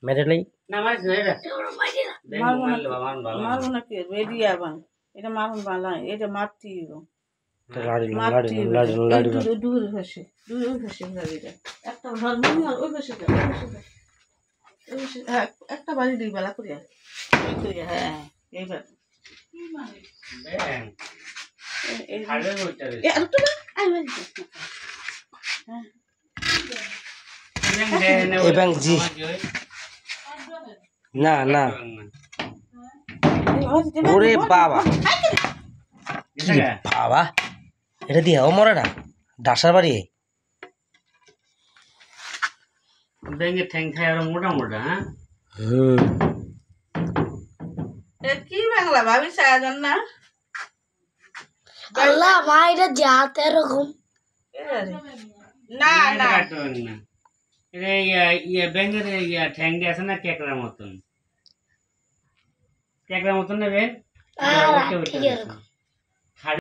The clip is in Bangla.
মেরে লাই মারবো নাকি বেরিয়ে আবার এটা মারুন বালা এটা মারতেই লাড়ি মারতেই লাড়ি লাড়ি দূরে ভাসে গাড়িটা একটা ধর্মনি আর ওই ভাসে হ্যাঁ একটা বাড়ি দুই বেলা করিয়া হ্যাঁ এইবার এবং জি না না ওরে বাবা কি বাবা এটা দিয়ে ও মরে না ডাসার বাড়ি ব্যাঙের ঠ্যাং খায় আরো মোটা মোটা হ্যাঁ কি বাংলা ভাবি সায়াজন না আল্লাহ মা এটা যাতে এরকম না না ব্যাঙের ঠ্যাং দিয়ে আছে না কেকড়ার মতন নেবেন ঠিক এরকম